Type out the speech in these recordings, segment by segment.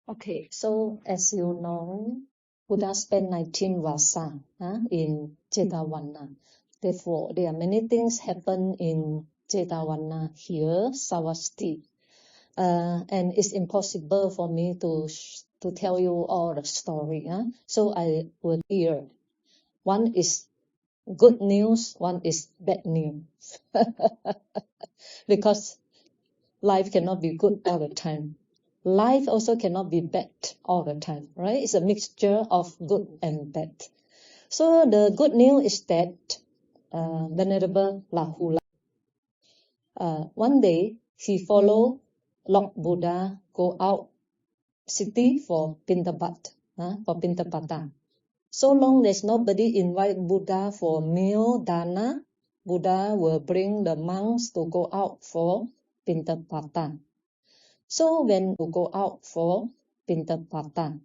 Okay, so as you know, Buddha spent 19 vasa in Jetavana. Therefore, there are many things happen in Jetavana here, Savasti. And it's impossible for me to tell you all the story. So I will hear. One is good news, one is bad news. Because life cannot be good all the time. Life also cannot be bad all the time, right? It's a mixture of good and bad. So the good news is that Venerable Rahula, one day he followed Lord Buddha go out city for Pintapata. So long there's nobody invite Buddha for meal, dana, Buddha will bring the monks to go out for Pintapata. So when we go out for Pintapata,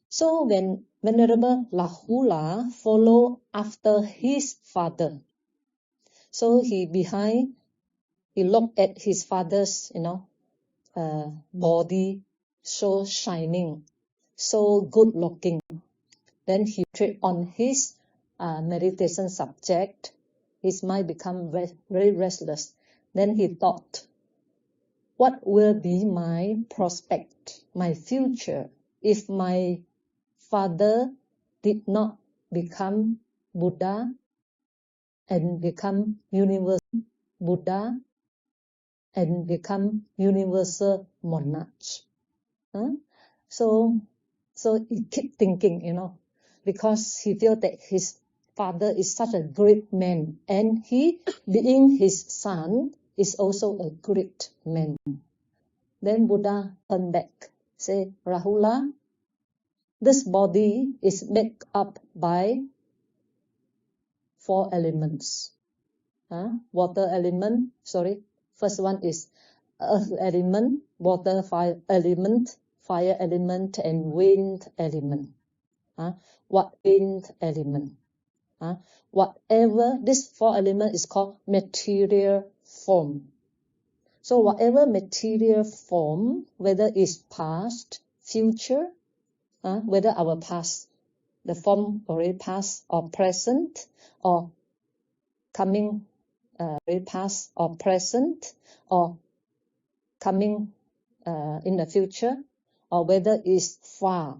so when Venerable Rahula follow after his father, so he looked at his father's, body so shining, so good looking. Then he tried on his meditation subject. His mind become very restless. Then he thought, what will be my prospect, my future, if my father did not become Buddha and become universal Buddha and become universal monarch? So he keep thinking, because he felt that his father is such a great man, and he, being his son, is also a great man. Then Buddha turned back, say, Rahula, this body is made up by 4 elements. Water element, first one is earth element, water fire element, and wind element. What wind element? Whatever, this 4 elements is called material form. So whatever material form, whether it's past, future, whether our past, the form already past or present, or coming very past or present, or coming in the future, or whether it's far,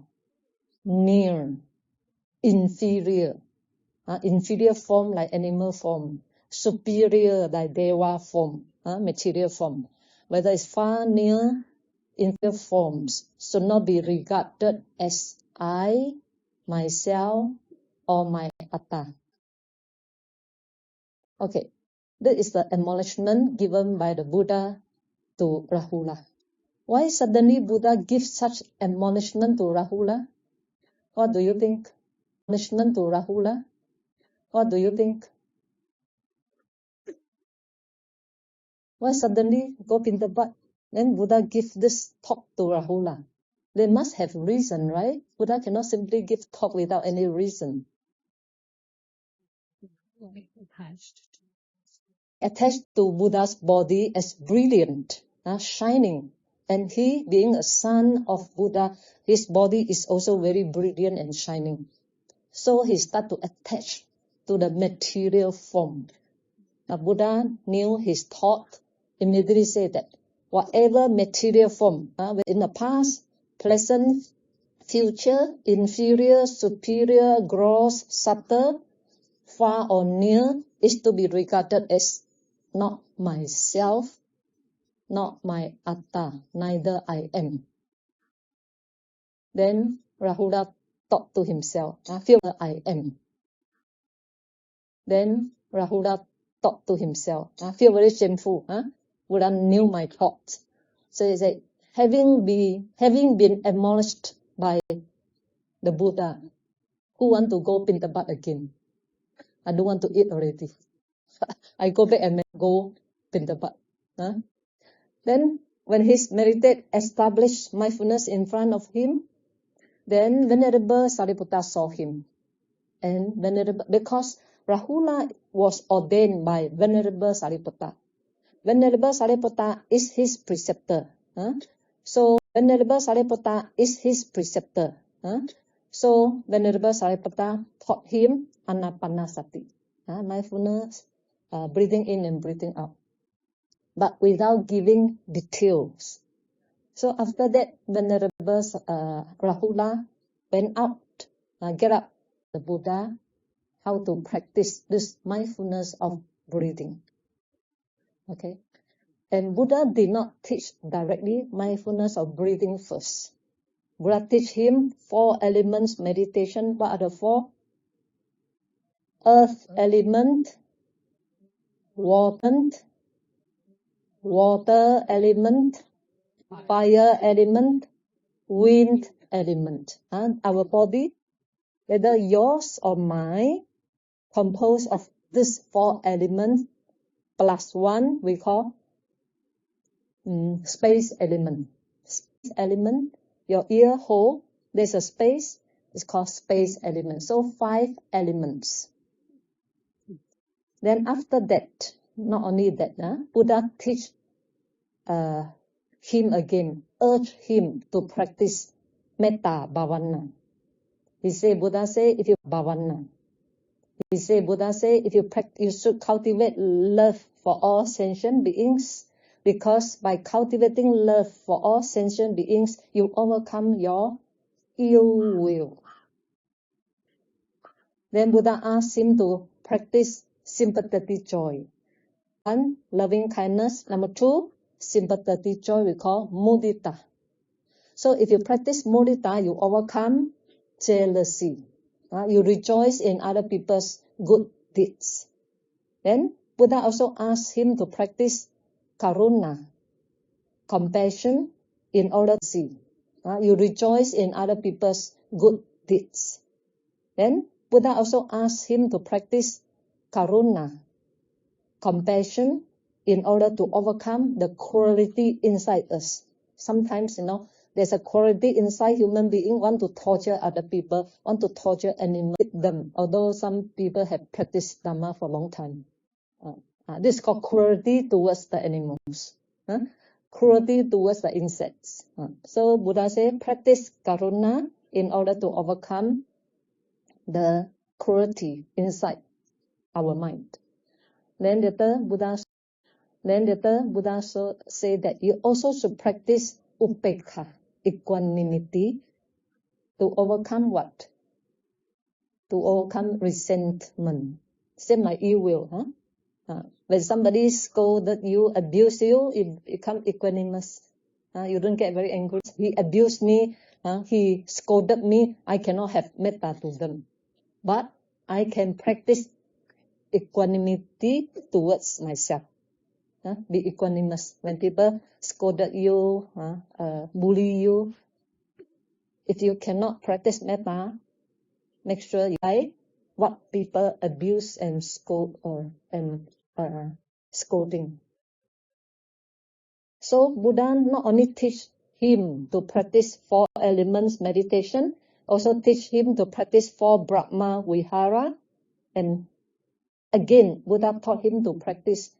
near, inferior, inferior form like animal form, superior like deva form, material form, whether it's far, near, inferior forms should not be regarded as I, myself, or my atta. Okay, this is the acknowledgement given by the Buddha to Rahula. Why suddenly Buddha gives such admonishment to Rahula? What do you think? Admonishment to Rahula? What do you think? Why suddenly go Pintabat? Then Buddha give this talk to Rahula. They must have reason, right? Buddha cannot simply give talk without any reason. Attached to Buddha's body as brilliant, shining. And he, being a son of Buddha, his body is also very brilliant and shining. So he started to attach to the material form. Now Buddha knew his thought, immediately said that whatever material form, in the past, pleasant, future, inferior, superior, gross, subtle, far or near, is to be regarded as not myself, not my atta, neither I am. Then Rahula thought to himself, feel I am. Then Rahula thought to himself, feel very shameful. Buddha knew my thoughts. So he said, having been acknowledged by the Buddha, who want to go Pintabat again? I don't want to eat already. I go back and go Pintabat. Then when his meditate established mindfulness in front of him, then Venerable Sariputta saw him. And because Rahula was ordained by Venerable Sariputta. Venerable Sariputta is his preceptor. So Venerable Sariputta is his preceptor. So Venerable Sariputta taught him anapanasati, mindfulness, breathing in and breathing out, but without giving details. So after that, Venerable Rahula went out, get up the Buddha, how to practice this mindfulness of breathing. Okay. And Buddha did not teach directly mindfulness of breathing first. Buddha teach him 4 elements meditation. What are the 4? Earth element, water element, fire element, wind element. And our body, whether yours or mine, composed of these 4 elements plus 1 we call space element. Space element, your ear hole, there's a space, it's called space element. So 5 elements. Then after that, not only that, Buddha teach him again, urge him to practice metta bhavana. Buddha say, if you bhavana, Buddha say, if you practice, you should cultivate love for all sentient beings, because by cultivating love for all sentient beings, you overcome your ill will. Then Buddha asked him to practice sympathetic joy. 1, loving kindness. Number 2, sympathetic joy we call mudita. So if you practice mudita, you overcome jealousy. You rejoice in other people's good deeds. Then Buddha also asked him to practice karuna, compassion, in order to see. You rejoice in other people's good deeds. Then Buddha also asked him to practice karuna, compassion, in order to overcome the cruelty inside us. Sometimes, there's a cruelty inside human being, want to torture other people, want to torture animals, them. Although some people have practiced Dhamma for a long time. This is called cruelty towards the animals. Cruelty towards the insects. So Buddha said, practice karuna in order to overcome the cruelty inside our mind. Then later Buddha said that you also should practice upekkha, equanimity, to overcome what? To overcome resentment. Same like ill will. When somebody scolded you, abused you, you become equanimous. You don't get very angry. He abused me, he scolded me, I cannot have metta to them. But I can practice equanimity towards myself. Be equanimous. When people scolded you, bully you, if you cannot practice metta, make sure you buy what people abuse and scold scolding. So Buddha not only teach him to practice 4 elements meditation, also teach him to practice 4 Brahma Vihara, and again Buddha taught him to practice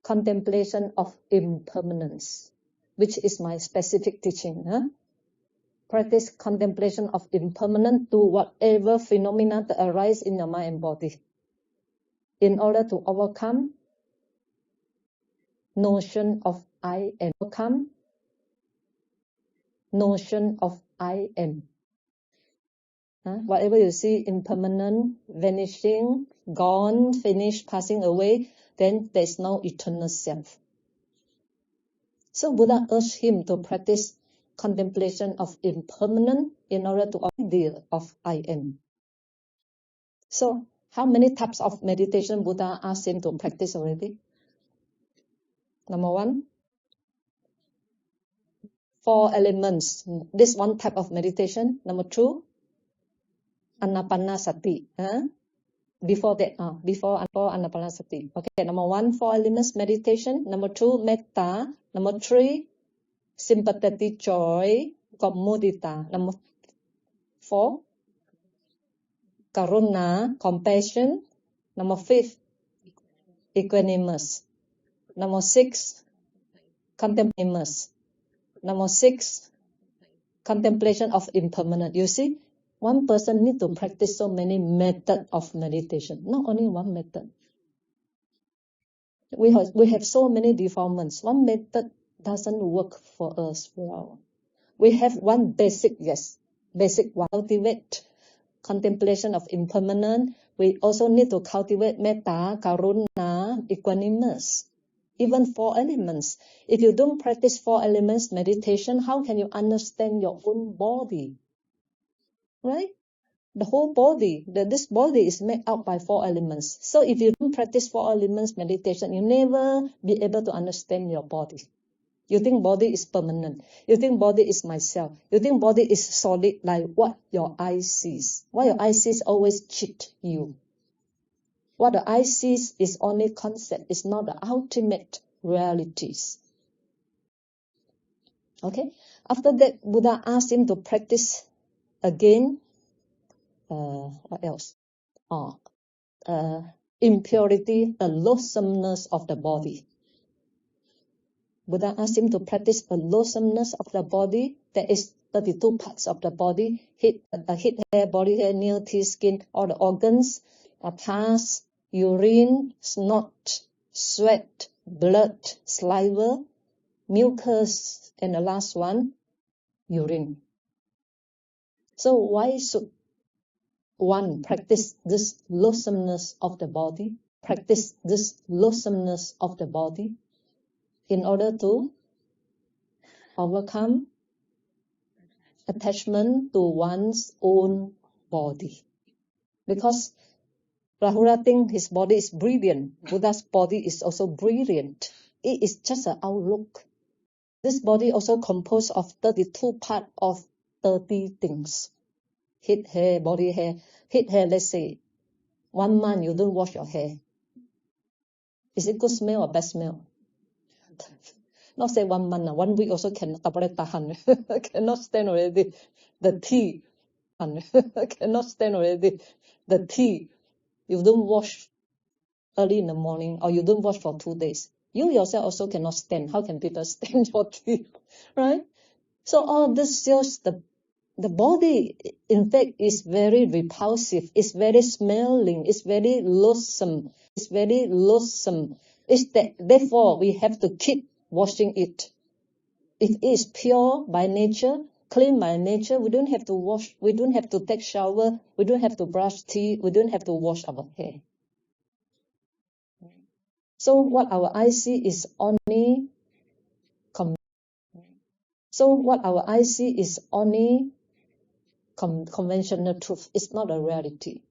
contemplation of impermanence, which is my specific teaching. Practice contemplation of impermanence to whatever phenomena that arise in your mind and body, in order to overcome notion of I am. Overcome notion of I am. Whatever you see impermanent, vanishing, gone, finished, passing away, then there's no eternal self. So Buddha urged him to practice contemplation of impermanent in order to idea of I am. So how many types of meditation Buddha asked him to practice already? Number 1, 4 elements. This one type of meditation. Number 2, anapanasati. Before that, before anapanasati. Okay, number 1, 4 elements meditation. Number 2, metta. Number 3, sympathetic joy, mudita. Number 4, karuna, compassion. Number 5, equanimous. Number 6, contemplamus. Number 6, contemplation of impermanent. You see, one person need to practice so many methods of meditation, not only one method. We have so many defilements. One method doesn't work for us well. We have one basic one. Cultivate contemplation of impermanent. We also need to cultivate metta, karuna, equanimous. Even 4 elements. If you don't practice 4 elements meditation, how can you understand your own body? Right? The whole body, this body is made up by 4 elements. So if you don't practice 4 elements meditation, you never be able to understand your body. You think body is permanent. You think body is myself. You think body is solid like what your eye sees. What your eye sees always cheat you. What the eye sees is only concept. It's not the ultimate realities. Okay. After that, Buddha asked him to practice again. What else? Impurity, the loathsomeness of the body. Buddha asked him to practice the loathsomeness of the body. There is 32 parts of the body: head, hair, body hair, nail, teeth, skin, all the organs, pus, urine, snot, sweat, blood, saliva, mucus, and the last one, urine. So why should one practice this loathsomeness of the body? Practice this loathsomeness of the body in order to overcome attachment to one's own body. Because Rahula thinks his body is brilliant. Buddha's body is also brilliant. It is just an outlook. This body also composed of 32 parts of 30 things. Head hair, body hair. Head hair, let's say, 1 month you don't wash your hair. Is it good smell or bad smell? Not say 1 month, 1 week also cannot tahan. Cannot stand already. The tea. Cannot stand already. The tea. You don't wash early in the morning, or you don't wash for 2 days. You yourself also cannot stand. How can people stand your tea? Right? So all this shows the body, in fact, is very repulsive. It's very smelling. It's very loathsome. It's very loathsome. Therefore, we have to keep washing it. If it is pure by nature, clean by nature, we don't have to wash. We don't have to take shower. We don't have to brush teeth. We don't have to wash our hair. So what our eye see is only conventional truth. It's not a reality.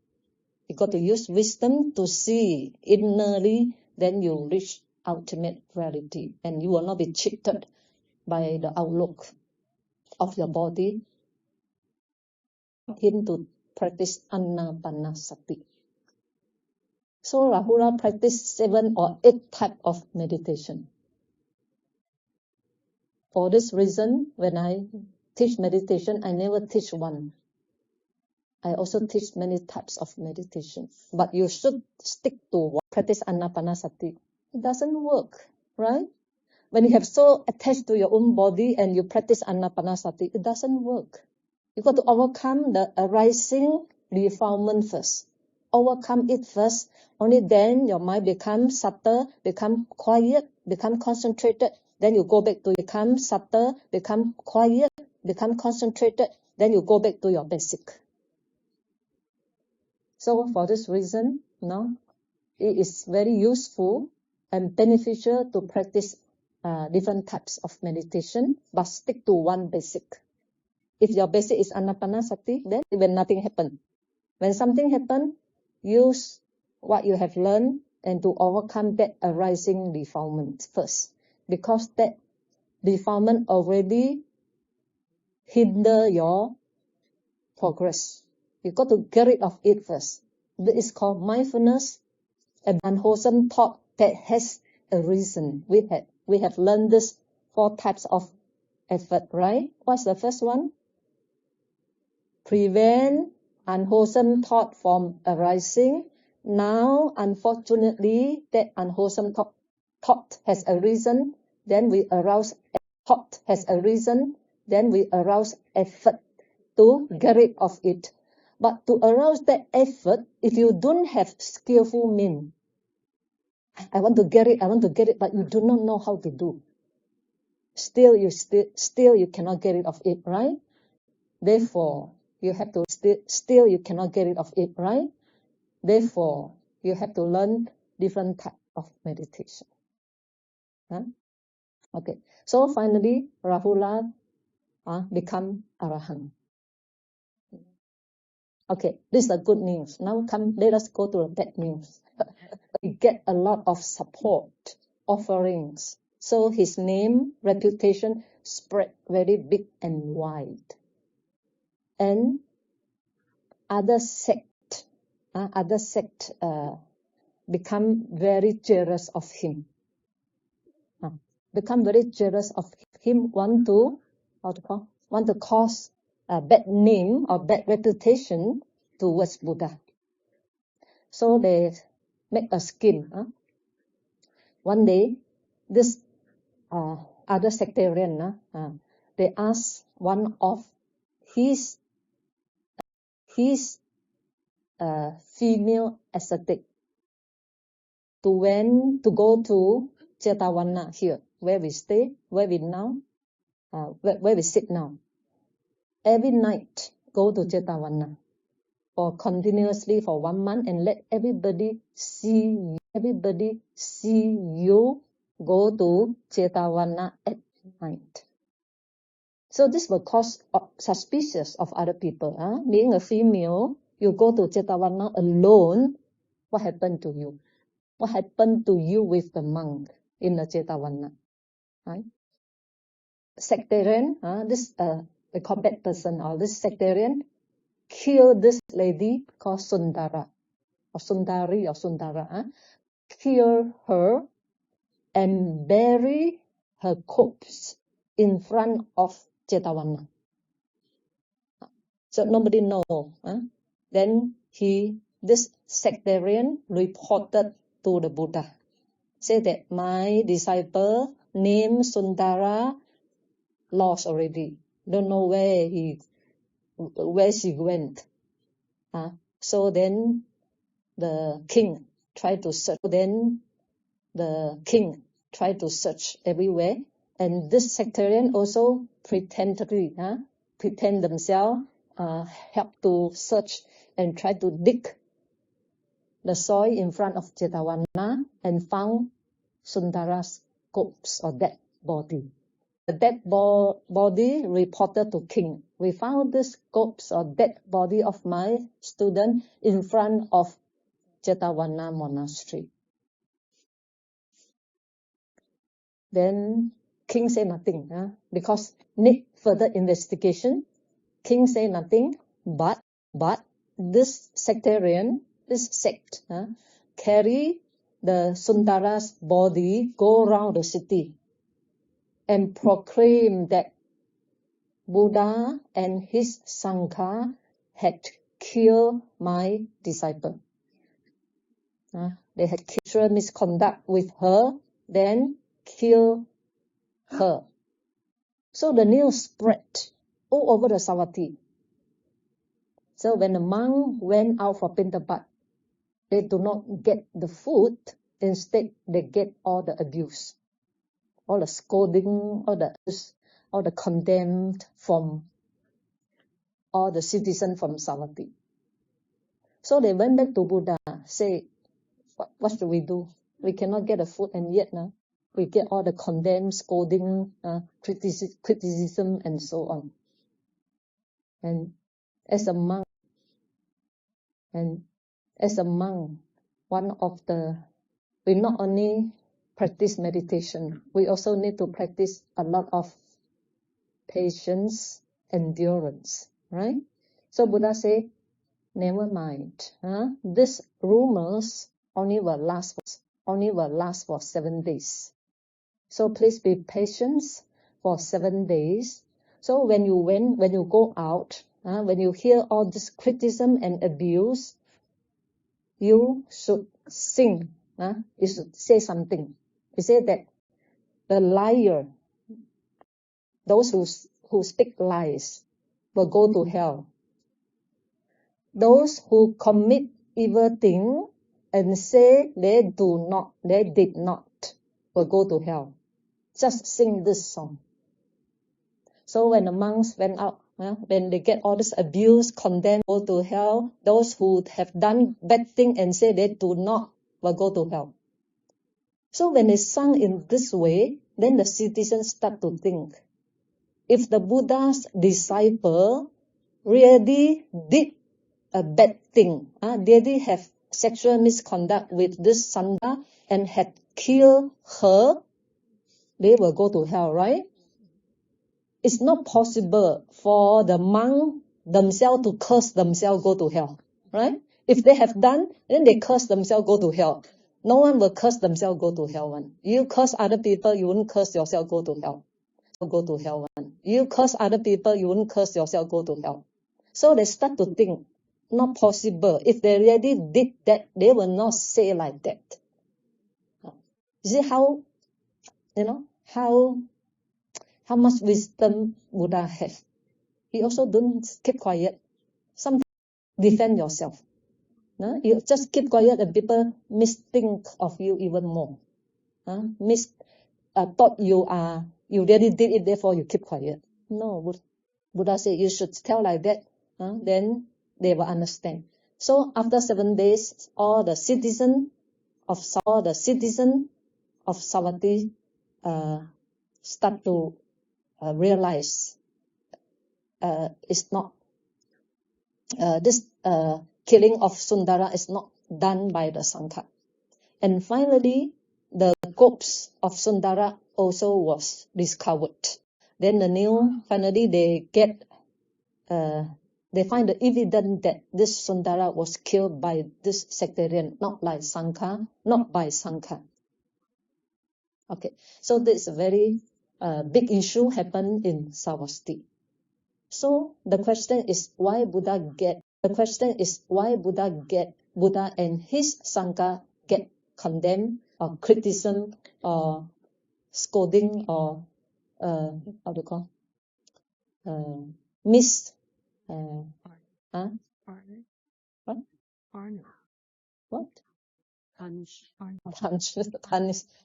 You got to use wisdom to see innerly, then you reach ultimate reality, and you will not be cheated by the outlook of your body. Him to practice anapanasati. So Rahula practiced 7 or 8 types of meditation. For this reason, when I teach meditation, I never teach one. I also teach many types of meditation. But you should stick to practice anapanasati. It doesn't work, right? When you have so attached to your own body and you practice anapanasati, it doesn't work. You got to overcome the arising defilement first. Overcome it first. Only then your mind becomes subtle, become quiet, become concentrated. Then you go back to become subtle, become quiet, become concentrated. Then you go back to your basic. So for this reason, it is very useful and beneficial to practice different types of meditation, but stick to one basic. If your basic is anapanasati, then when nothing happens. When something happens, use what you have learned and to overcome that arising defilement first. Because that defilement already hinder your progress. You got to get rid of it first. This is called mindfulness, an unwholesome thought that has a reason. We have learned this 4 types of effort, right? What's the first one? Prevent unwholesome thought from arising. Now, unfortunately, that unwholesome thought has a reason. then we arouse thought has arisen, then we arouse effort to get rid of it. But to arouse that effort, if you don't have skillful means, I want to get it, but you do not know how to do. Still you cannot get rid of it, right? Therefore, you have to still you cannot get rid of it, right? Therefore, you have to learn different type of meditation. Huh? Okay. So finally, Rahula become Arahant. Okay, this is the good news. Now let us go to the bad news. We get a lot of support, offerings. So his name, reputation spread very big and wide. And other sect become very jealous of him. Become very jealous of him, want to cause a bad name or bad reputation towards Buddha. So they make a scheme. One day, this other sectarian, they ask one of his female ascetic to go to Jetavana here, where we stay, where we sit now. Every night, go to Jetavana continuously for 1 month and let everybody see you go to Jetavana at night. So this will cause suspicious of other people. Being a female, you go to Jetavana alone, what happened to you? What happened to you with the monk in the Jetavana? Right? Sectarian, this we call bad person, or this sectarian, kill this lady called Sundara, or Sundari, or Sundara, kill her and bury her corpse in front of Jetavana. So nobody knows. Then this sectarian reported to the Buddha, say that my disciple named Sundara lost already. Don't know where she went. So then the king tried to search everywhere, and this sectarian also pretend themselves help to search and try to dig the soil in front of Jetavana and found Sundara's corpse or dead body. The dead body reported to king. We found this corpse or dead body of my student in front of Jetavana monastery. Then king say nothing, because need further investigation. King say nothing, but this sectarian, this sect, carry the Sundara's body, go around the city and proclaim that Buddha and his Sangha had killed my disciple. They had sexual misconduct with her, then kill her. So the news spread all over the Savatthi. So when the monk went out for Pintapat, they do not get the food, instead they get all the abuse, all the scolding, all the condemned from all the citizens from Savatthi. So they went back to Buddha, say, what should we do? We cannot get the food, and yet we get all the condemned, scolding, criticism, and so on. And as a monk, we not only practice meditation, we also need to practice a lot of patience, endurance, right? So Buddha say, never mind. These rumors only will last for 7 days. So please be patient for 7 days. So when you go out, when you hear all this criticism and abuse, you should sing. You should say something. You say that the liar, those who speak lies, will go to hell. Those who commit evil thing and say they did not, will go to hell. Just sing this song. So when the monks went out, when they get all this abuse, condemned, go to hell. Those who have done bad thing and say they do not, will go to hell. So when they sung in this way, then the citizens start to think, if the Buddha's disciple really did a bad thing, really have sexual misconduct with this Santa and had killed her, they will go to hell, right? It's not possible for the monk themselves to curse themselves, go to hell, right? If they have done, then they curse themselves, go to hell. No one will curse themselves, go to hell one. You curse other people, you wouldn't curse yourself, go to hell. Go to hell one. You curse other people, you wouldn't curse yourself, go to hell. So they start to think, not possible. If they really did that, they will not say like that. You see how, how much wisdom Buddha has. He also don't keep quiet. Sometimes defend yourself. No? You just keep quiet and people misthink of you even more. Thought you really did it, therefore you keep quiet. No, Buddha said you should tell like that. Then they will understand. So after 7 days, all the citizens of Savatthi start to realize it's not this killing of Sundara is not done by the Sangha. And finally, the corpse of Sundara also was discovered. Then finally they find the evidence that this Sundara was killed by this sectarian, not by Sangha. Okay, so this is a very big issue happened in Savatthi. So the question is why Buddha and his Sangha get condemned or criticism or scolding or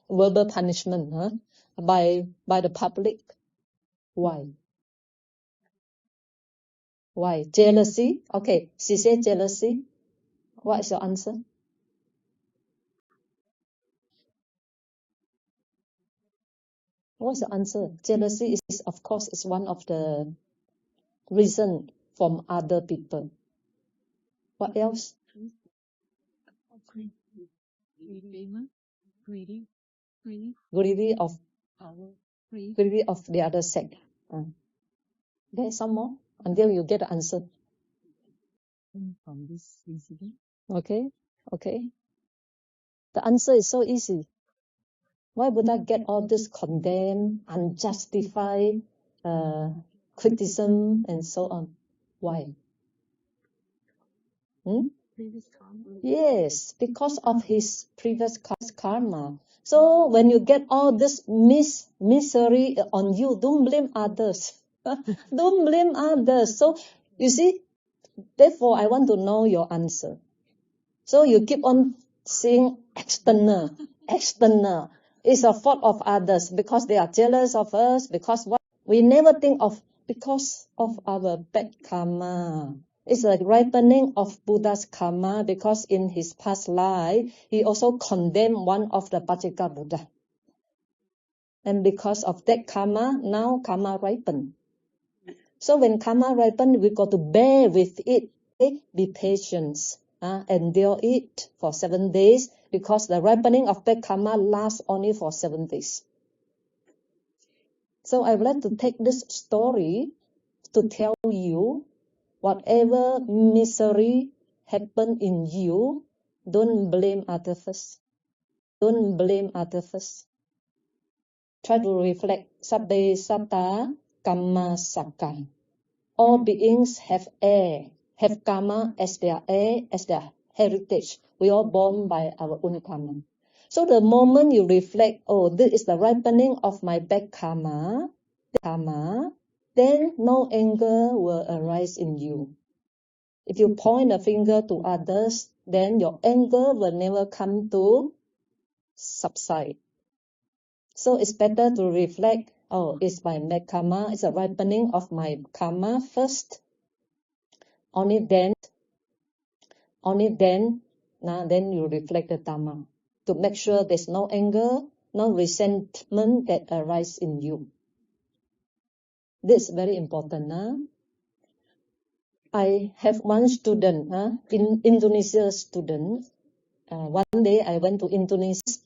verbal punishment by the public. Why? Jealousy? Okay, she said jealousy. What is your answer? What's the answer? Jealousy is, of course, is one of the reasons from other people. What else? Greedy of the other sect. Okay, some more until you get the answer. From this incident. Okay. The answer is so easy. Why would I get all this condemned, unjustified criticism and so on? Why? Yes, because of his previous karma. So when you get all this misery on you, don't blame others. Don't blame others. So you see, therefore I want to know your answer. So you keep on saying external. It's a fault of others because they are jealous of us, because what we never think of because of our bad karma. It's a ripening of Buddha's karma because in his past life, he also condemned one of the Pajjika Buddha. And because of that karma, now karma ripen. So when karma ripen, we got to bear with it. Be patient. Endure it for 7 days because the ripening of that karma lasts only for 7 days. So I would like to take this story to tell you whatever misery happened in you, don't blame others first. Don't blame others first. Try to reflect. Sabbe satta kamma sakka. All beings have karma as their heritage. We are born by our own karma. So the moment you reflect, oh, this is the ripening of my bad karma, then no anger will arise in you. If you point a finger to others, then your anger will never come to subside. So it's better to reflect, oh, it's my bad karma, it's a ripening of my karma first. Only then, then you reflect the Dhamma to make sure there's no anger, no resentment that arises in you. This is very important. I have one student, in Indonesia student. One day I went to Indonesia,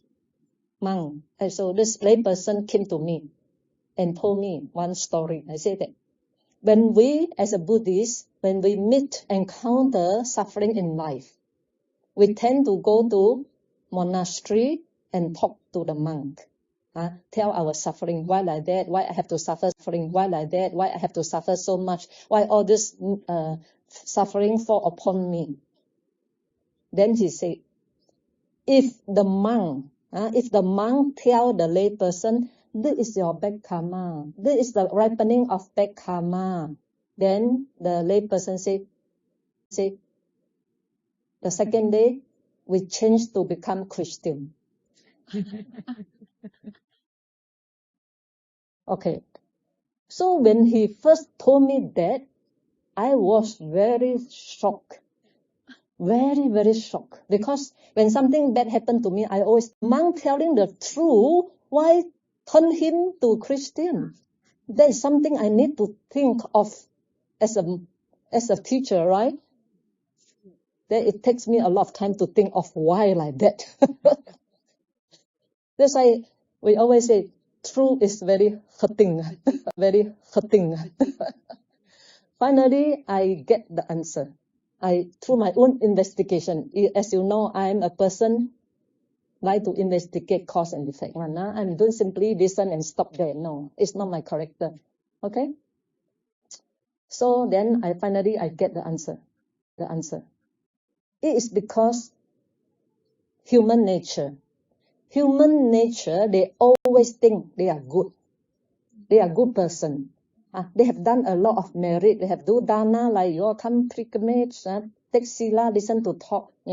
monk. So this lay person came to me and told me one story. I said that when we as a Buddhist, when we encounter suffering in life, we tend to go to monastery and talk to the monk. Tell our suffering, why like that, why I have to suffer suffering, why like that, why I have to suffer so much, why all this suffering fall upon me. Then he said, if the monk tell the lay person, this is your bad karma, this is the ripening of bad karma, then the lay person say, the second day, we change to become Christian. Okay. So when he first told me that, I was very shocked. Very, very shocked. Because when something bad happened to me, I always, monk telling the truth, why turn him to Christian? That is something I need to think of as a teacher, right? Then it takes me a lot of time to think of why like that. That's why we always say, truth is very hurting, very hurting. Finally, I get the answer. Through my own investigation, as you know, I'm a person like to investigate cause and effect. I don't simply listen and stop there. No, it's not my character. Okay? So then I get the answer. It is because human nature, they always think they are good. They are good person. They have done a lot of merit. They have do dana, like you all come pilgrimage, take sila, listen to talk. I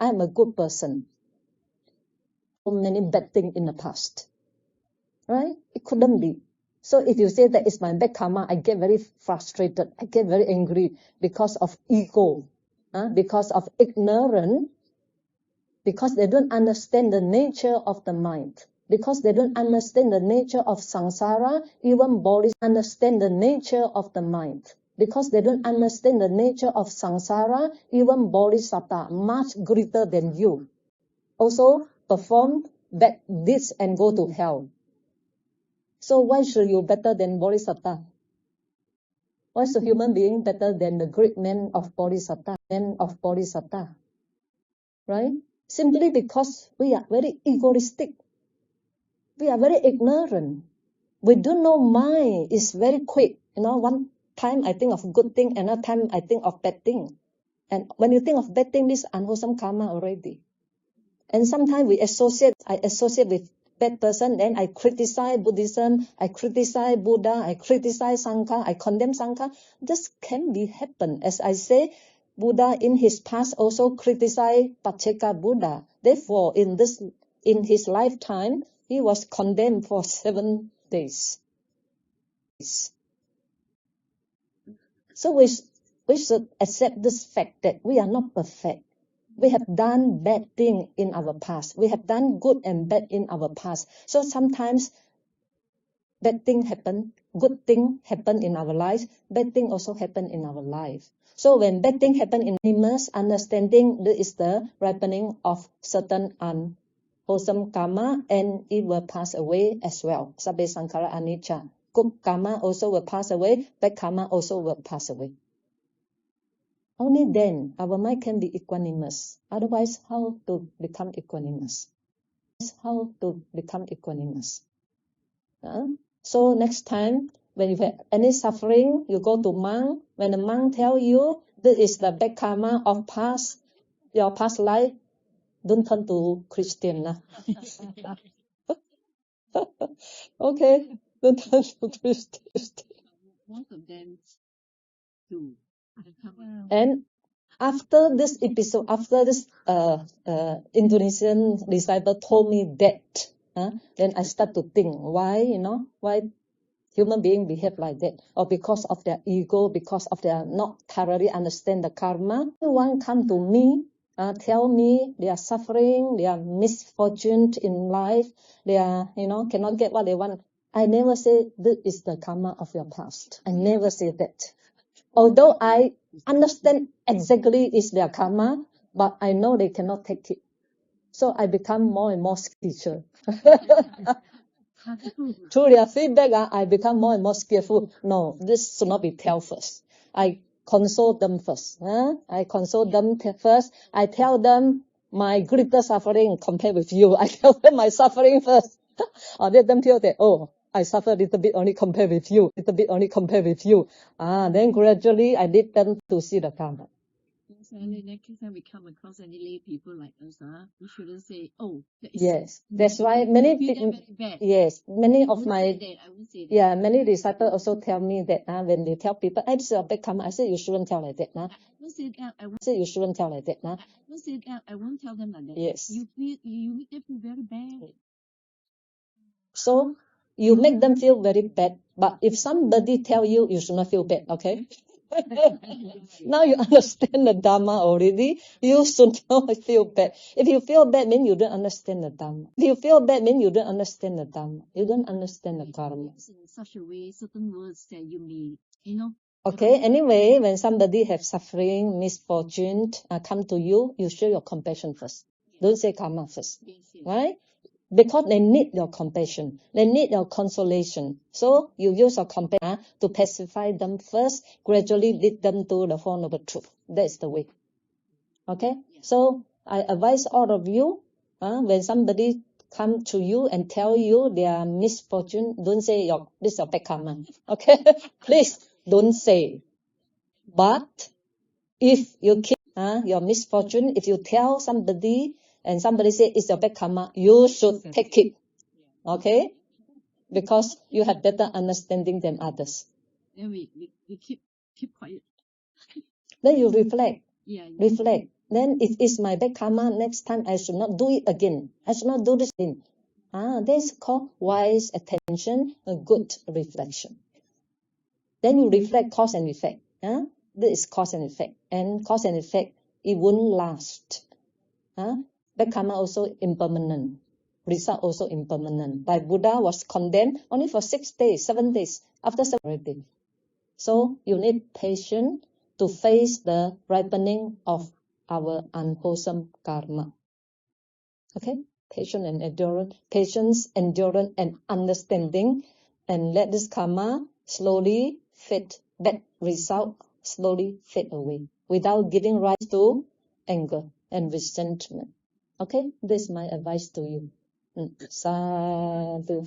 am a good person. So many bad things in the past. Right? It couldn't be. So if you say that it's my bad karma, I get very frustrated. I get very angry because of ego, because of ignorance, because they don't understand the nature of the mind. Because they don't understand the nature of samsara, even bodies understand the nature of the mind. Because they don't understand the nature of samsara, even bodhisattva, much greater than you, also perform bad deeds and go to hell. So why should you better than bodhisattva? Why is a human being better than the great man of bodhisattva? Right? Simply because we are very egoistic. We are very ignorant. We don't know mind is very quick. One time I think of good thing, another time I think of bad thing. And when you think of bad thing, this is unwholesome karma already. And sometimes I associate with bad person, then I criticize Buddhism, I criticize Buddha, I criticize Sangha, I condemn Sangha. This can be happen. As I say, Buddha in his past also criticized Pacceka Buddha. Therefore, in his lifetime, he was condemned for 7 days. So we should accept this fact that we are not perfect. We have done bad things in our past. We have done good and bad in our past. So sometimes bad things happen, good things happen in our life, bad things also happen in our life. So when bad things happen in us, understanding this is the ripening of certain unwholesome karma, and it will pass away as well. Sabbe sankhara anicca. Good karma also will pass away, bad karma also will pass away. Only then our mind can be equanimous. Otherwise, how to become equanimous? So next time, when you have any suffering, you go to monk. When the monk tell you this is the bad karma of your past life, Don't turn to Christian. Okay, don't turn to Christian. Most of them do. And after this episode, after this Indonesian disciple told me that, then I start to think, why human beings behave like that, or because of their ego, because of their not thoroughly understand the karma. One come to me, tell me they are suffering, they are misfortune in life, they are cannot get what they want. I never say this is the karma of your past. I never say that. Although I understand exactly is their karma, but I know they cannot take it. So I become more and more skillful. Through their feedback, I become more and more skillful. No, this should not be tell first. I console them first. I console them first. I tell them my greater suffering compared with you. I tell them my suffering first. Or let them feel that, I suffer a little bit only compared with you. Then gradually I lead them to see the karma. So next time we come across any lay people like us, we shouldn't say, that is Yes, that's why many people. Yes, many of my many disciples also tell me that when they tell people, this is a bad karma, I say you shouldn't tell like that. I won't say that. I won't say that. I won't tell them like that. Yes. You make them feel very bad. So you make them feel very bad, but if somebody tell you, you should not feel bad, okay? Now you understand the Dhamma already, you should not feel bad. If you feel bad, means you don't understand the Dhamma. If you feel bad, means you don't understand the Dhamma. You don't understand the karma. In such a way, certain words that you may, Okay, anyway, when somebody have suffering, misfortune, come to you, you show your compassion first. Don't say karma first. Right? Because they need your compassion. They need your consolation. So you use your compassion to pacify them first, gradually lead them to the Four Noble Truth. That's the way. Okay? So I advise all of you, when somebody come to you and tell you their misfortune, don't say this is your bad karma. Okay? Please don't say. But if you keep your misfortune, if you tell somebody and somebody say it's your bad karma, you should take it. Okay? Because you have better understanding than others. Then we keep quiet. Then you reflect. Yeah. Reflect. Then if it's my bad karma, next time I should not do it again. I should not do this thing. That's called wise attention, a good reflection. Then you reflect cause and effect. This is cause and effect. And cause and effect, it won't last. Bad karma also impermanent. Result also impermanent. Like Buddha was condemned only for 6 days, 7 days. After 7 days. So you need patience to face the ripening of our unwholesome karma. Okay? Patience and endurance. Patience, endurance, and understanding. And let this karma slowly fade. Bad result slowly fade away. Without giving rise to anger and resentment. Okay? This is my advice to you. Sadhu.